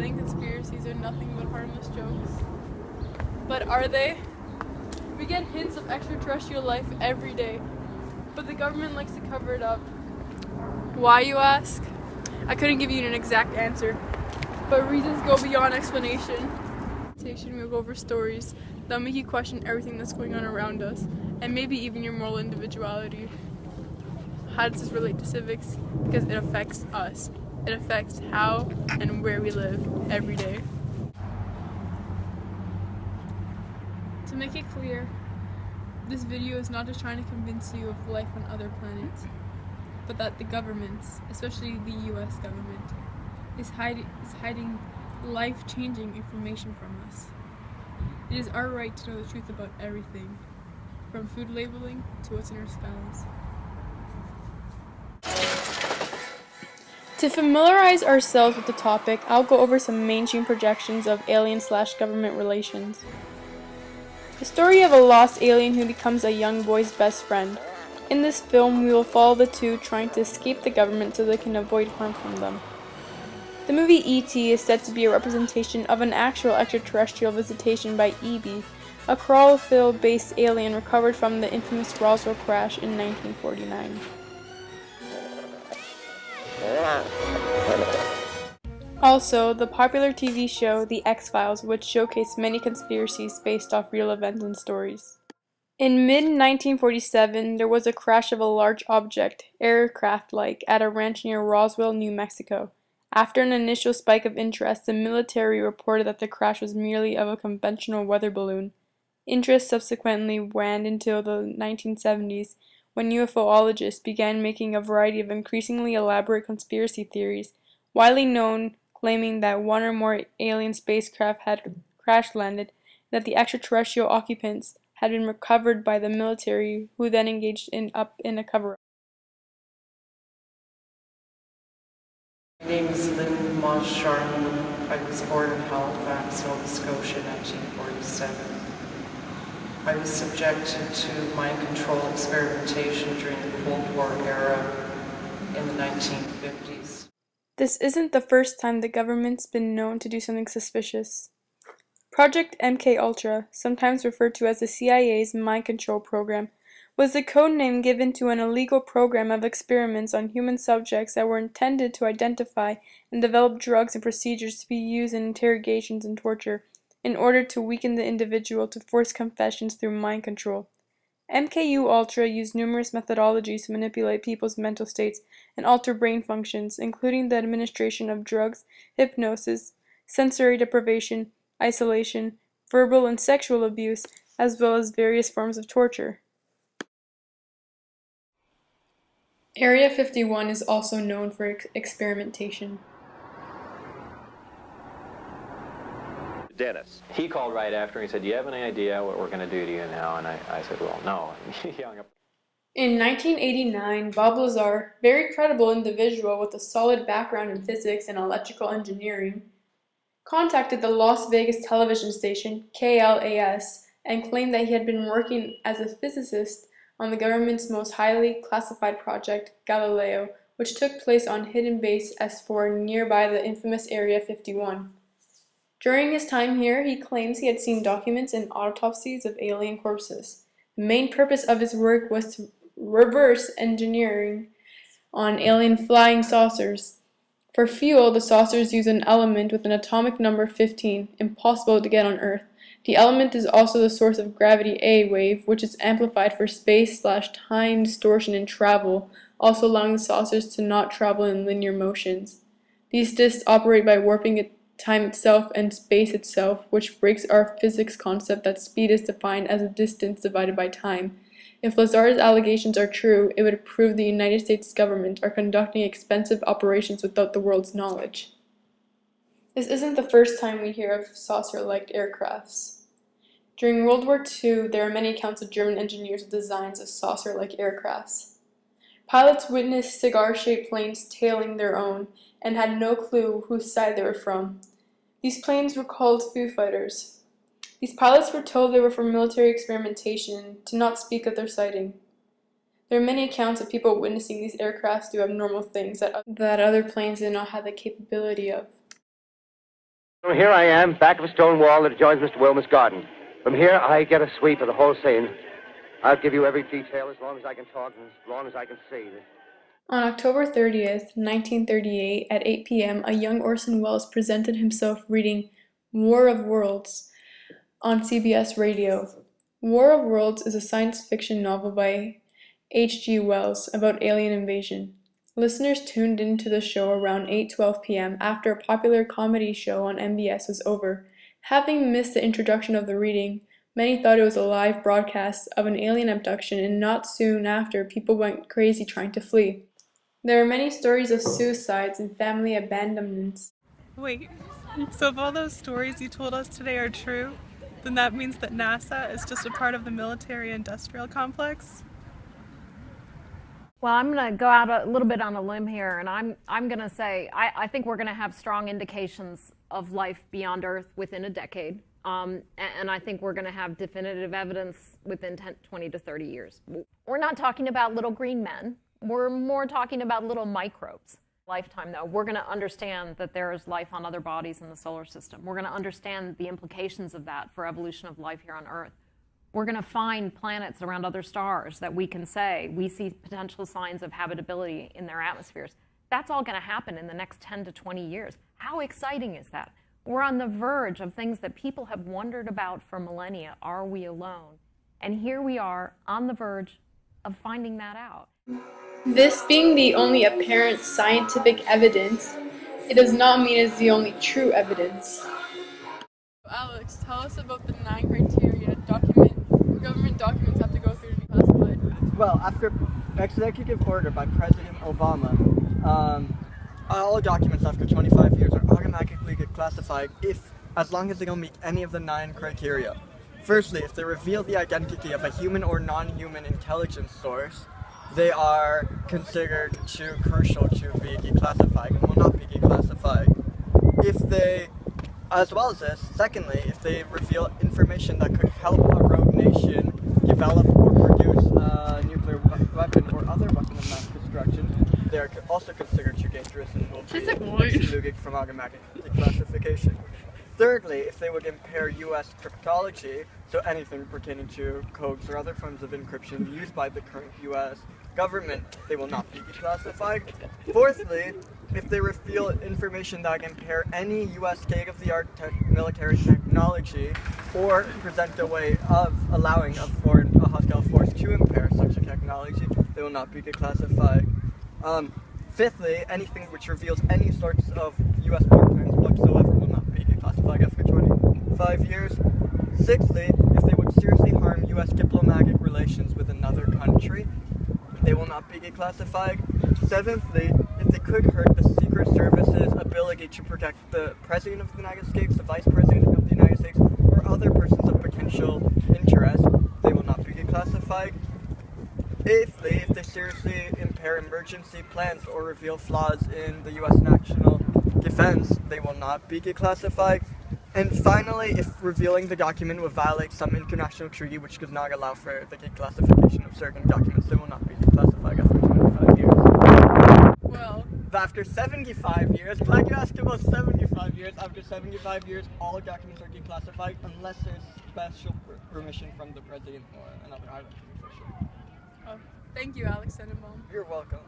alien conspiracies are nothing but harmless jokes. But are they? We get hints of extraterrestrial life every day, but the government likes to cover it up. Why, you ask? I couldn't give you an exact answer, but reasons go beyond explanation. We'll go over stories that'll make you question everything that's going on around us, and maybe even your moral individuality. How does this relate to civics? Because it affects us. It affects how and where we live every day. To make it clear, this video is not just trying to convince you of life on other planets, but that the governments, especially the US government, is hiding life-changing information from us. It is our right to know the truth about everything, from food labeling to what's in our skies. To familiarize ourselves with the topic, I'll go over some mainstream projections of alien/government relations. The story of a lost alien who becomes a young boy's best friend. In this film, we will follow the two trying to escape the government so they can avoid harm from them. The movie E.T. is said to be a representation of an actual extraterrestrial visitation by E.B., a chlorophyll-based alien recovered from the infamous Roswell crash in 1949. Also, the popular TV show The X-Files, which showcased many conspiracies based off real events and stories. In mid-1947, there was a crash of a large object, aircraft-like, at a ranch near Roswell, New Mexico. After an initial spike of interest, the military reported that the crash was merely of a conventional weather balloon. Interest subsequently waned until the 1970s, when UFOologists began making a variety of increasingly elaborate conspiracy theories, widely known, claiming that one or more alien spacecraft had crash-landed, and that the extraterrestrial occupants had been recovered by the military, who then engaged in a cover-up. My name is Lynn Moss-Charlene. I was born in Halifax, Nova Scotia in 1947. I was subjected to mind control experimentation during the Cold War era in the 1950s. This isn't the first time the government's been known to do something suspicious. Project MKUltra, sometimes referred to as the CIA's mind control program, was the code name given to an illegal program of experiments on human subjects that were intended to identify and develop drugs and procedures to be used in interrogations and torture, in order to weaken the individual to force confessions through mind control. MKUltra used numerous methodologies to manipulate people's mental states and alter brain functions, including the administration of drugs, hypnosis, sensory deprivation, isolation, verbal and sexual abuse, as well as various forms of torture. Area 51 is also known for experimentation. Dennis. He called right after and he said, "Do you have any idea what we're going to do to you now?" And I said, "Well, no." And he hung up. In 1989, Bob Lazar, very credible individual with a solid background in physics and electrical engineering, contacted the Las Vegas television station KLAS and claimed that he had been working as a physicist on the government's most highly classified project, Galileo, which took place on Hidden Base S4 nearby the infamous Area 51. During his time here, he claims he had seen documents and autopsies of alien corpses. The main purpose of his work was to reverse engineering on alien flying saucers. For fuel, the saucers use an element with an atomic number 15, impossible to get on Earth. The element is also the source of gravity A wave, which is amplified for space/time distortion and travel, also allowing the saucers to not travel in linear motions. These disks operate by warping time itself and space itself, which breaks our physics concept that speed is defined as a distance divided by time. If Lazar's allegations are true, it would prove the United States government are conducting expensive operations without the world's knowledge. This isn't the first time we hear of saucer-like aircrafts. During World War II, there are many accounts of German engineers with designs of saucer-like aircrafts. Pilots witnessed cigar-shaped planes tailing their own, and had no clue whose side they were from. These planes were called Foo Fighters. These pilots were told they were for military experimentation, to not speak of their sighting. There are many accounts of people witnessing these aircrafts do abnormal things that other planes did not have the capability of. So here I am, back of a stone wall that adjoins Mr. Wilmer's garden. From here, I get a sweep of the whole scene. I'll give you every detail as long as I can talk and as long as I can see. On October 30th, 1938, at 8 p.m., a young Orson Welles presented himself reading War of Worlds on CBS radio. War of Worlds is a science fiction novel by H.G. Wells about alien invasion. Listeners tuned into the show around 8:12 p.m. after a popular comedy show on MBS was over. Having missed the introduction of the reading, many thought it was a live broadcast of an alien abduction, and not soon after, people went crazy trying to flee. There are many stories of suicides and family abandonments. Wait, so if all those stories you told us today are true, then that means that NASA is just a part of the military-industrial complex? Well, I'm going to go out a little bit on a limb here, and I'm going to say I think we're going to have strong indications of life beyond Earth within a decade, and I think we're going to have definitive evidence within 20 to 30 years. We're not talking about little green men. We're more talking about little microbes. Lifetime, though, we're going to understand that there is life on other bodies in the solar system. We're going to understand the implications of that for evolution of life here on Earth. We're going to find planets around other stars that we can say we see potential signs of habitability in their atmospheres. That's all going to happen in the next 10 to 20 years. How exciting is that? We're on the verge of things that people have wondered about for millennia. Are we alone? And here we are on the verge of finding that out. This being the only apparent scientific evidence, it does not mean it's the only true evidence. Alex, tell us about the 9 criteria government documents have to go through to be classified. Well, after executive order by President Obama, all documents after 25 years are automatically get classified as long as they don't meet any of the 9 criteria. Firstly, if they reveal the identity of a human or non-human intelligence source, they are considered too crucial to be declassified and will not be declassified. As well as this, secondly, if they reveal information that could help a rogue nation develop or produce a nuclear weapon or other weapon of mass destruction, they are also considered too dangerous and will be excluded from automatic declassification. Thirdly, if they would impair U.S. cryptology, so anything pertaining to codes or other forms of encryption used by the current U.S. government, they will not be declassified. Fourthly, if they reveal information that can impair any U.S. state-of-the-art military technology or present a way of allowing a hostile force to impair such a technology, they will not be declassified. Fifthly, anything which reveals any sorts of U.S. warplanes whatsoever will not be declassified after 25 years. Sixthly, if they would seriously harm U.S. diplomatic relations with another country, they will not be declassified. Seventhly, if they could hurt the Secret Service's ability to protect the President of the United States, the Vice President of the United States, or other persons of potential interest, they will not be declassified. Eighthly, if they seriously impair emergency plans or reveal flaws in the U.S. national defense, they will not be declassified. And finally, if revealing the document will violate some international treaty which does not allow for the declassification of certain documents, they will not be declassified after 25 years. Well, After 75 years, glad you asked about 75 years, after 75 years, all documents are declassified unless there's special permission from the president or another high official. thank you, Alex Tenenbaum. You're welcome.